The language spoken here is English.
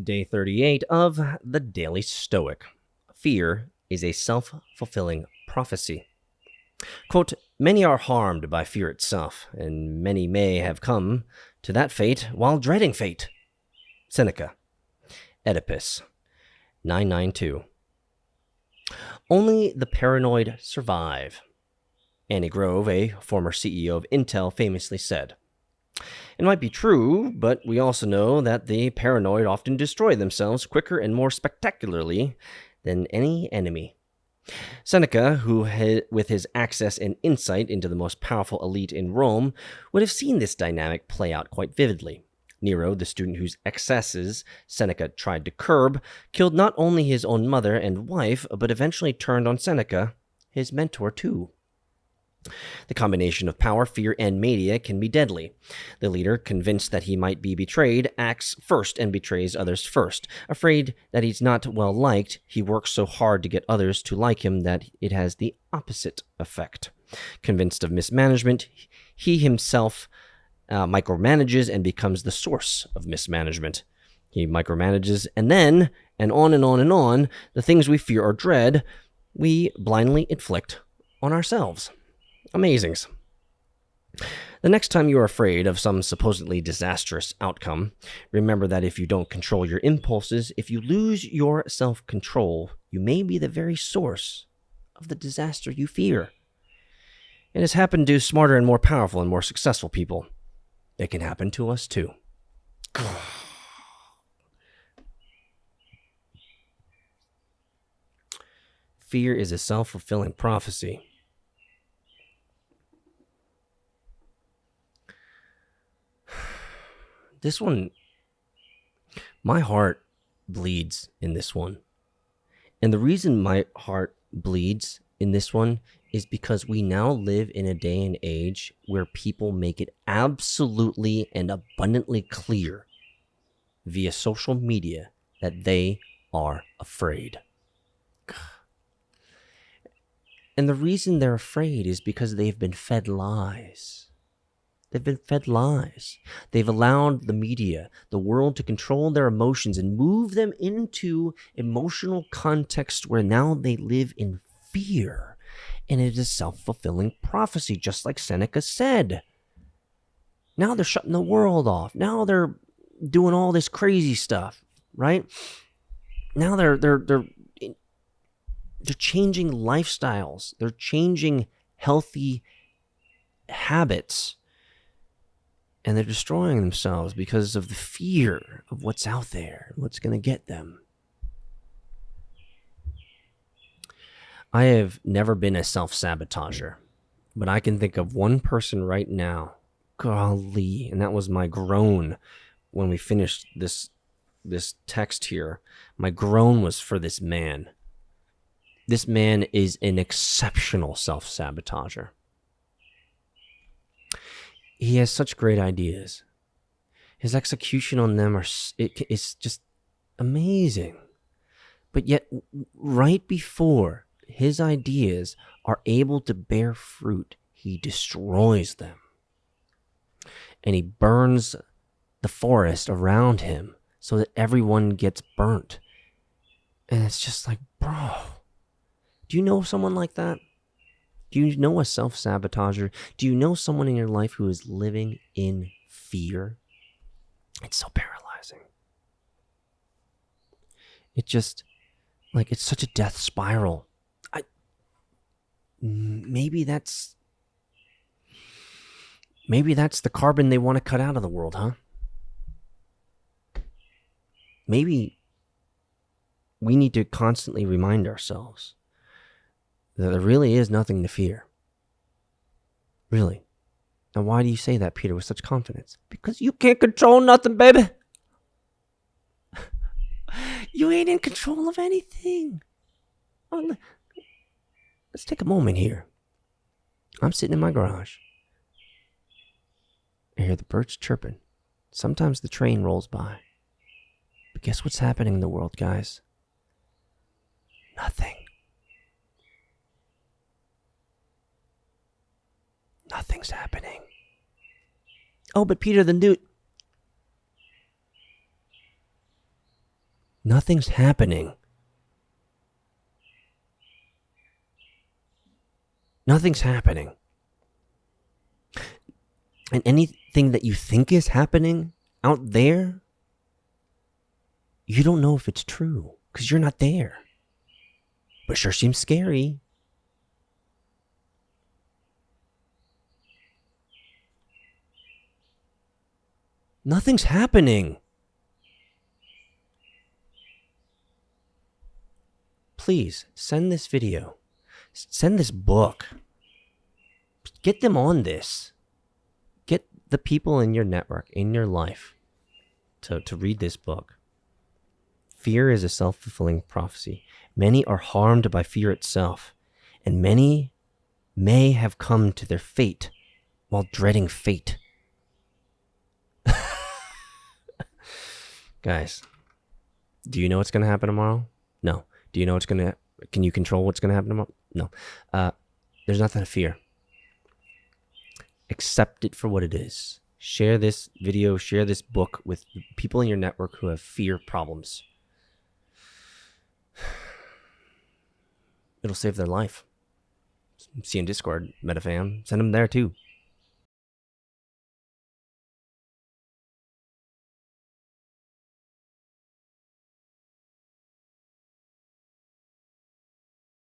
Day 38 of the Daily Stoic. Fear is a self-fulfilling prophecy. Quote, many are harmed by fear itself, and many may have come to that fate while dreading fate. Seneca, Oedipus, 992. Only the paranoid survive. Annie Grove, a former CEO of Intel, famously said. It might be true, but we also know that the paranoid often destroy themselves quicker and more spectacularly than any enemy. Seneca, who with his access and insight into the most powerful elite in Rome, would have seen this dynamic play out quite vividly. Nero, the student whose excesses Seneca tried to curb, killed not only his own mother and wife, but eventually turned on Seneca, his mentor too. The combination of power, fear, and mania can be deadly. The leader, convinced that he might be betrayed, acts first and betrays others first. Afraid that he's not well liked, he works so hard to get others to like him that it has the opposite effect. Convinced of mismanagement, he himself micromanages and becomes the source of mismanagement. He micromanages, and then, and on and on and on, the things we fear or dread, we blindly inflict on ourselves. Amazings. The next time you are afraid of some supposedly disastrous outcome, remember that if you don't control your impulses, if you lose your self-control, you may be the very source of the disaster you fear. It has happened to smarter and more powerful and more successful people. It can happen to us too. Fear is a self-fulfilling prophecy. This one, my heart bleeds in this one. And the reason my heart bleeds in this one is because we now live in a day and age where people make it absolutely and abundantly clear via social media that they are afraid. And the reason they're afraid is because they've been fed lies. They've been fed lies. They've allowed the media, the world, to control their emotions and move them into emotional context where now they live in fear. And it is a self-fulfilling prophecy, just like Seneca said. Now they're shutting the world off. Now they're doing all this crazy stuff, right? Now they're changing lifestyles. They're changing healthy habits. And they're destroying themselves because of the fear of what's out there, what's going to get them. I have never been a self-sabotager, but I can think of one person right now, golly, and that was my groan when we finished this text here. My groan was for this man. This man is an exceptional self-sabotager. He has such great ideas. His execution on them is just amazing. But yet, right before his ideas are able to bear fruit, he destroys them. And he burns the forest around him so that everyone gets burnt. And it's just like, bro, do you know someone like that? Do you know a self-sabotager? Do you know someone in your life who is living in fear? It's so paralyzing. It just, like, it's such a death spiral. Maybe that's the carbon they want to cut out of the world, huh? Maybe we need to constantly remind ourselves that there really is nothing to fear. Really. Now, why do you say that, Peter, with such confidence? Because you can't control nothing, baby. You ain't in control of anything. Let's take a moment here. I'm sitting in my garage. I hear the birds chirping. Sometimes the train rolls by. But guess what's happening in the world, guys? Nothing. Nothing's happening. Oh, but Peter, the new... Nothing's happening. Nothing's happening. And anything that you think is happening out there, you don't know if it's true because you're not there. But sure seems scary. Nothing's happening. Please send this video. Send this book. Get them on this. Get the people in your network, in your life, to read this book. Fear is a self-fulfilling prophecy. Many are harmed by fear itself, and many may have come to their fate while dreading fate. Guys, do you know what's going to happen tomorrow? No. Do you know can you control what's going to happen tomorrow? No. There's nothing to fear. Accept it for what it is. Share this video, share this book with people in your network who have fear problems. It'll save their life. See you in Discord, MetaFam. Send them there too.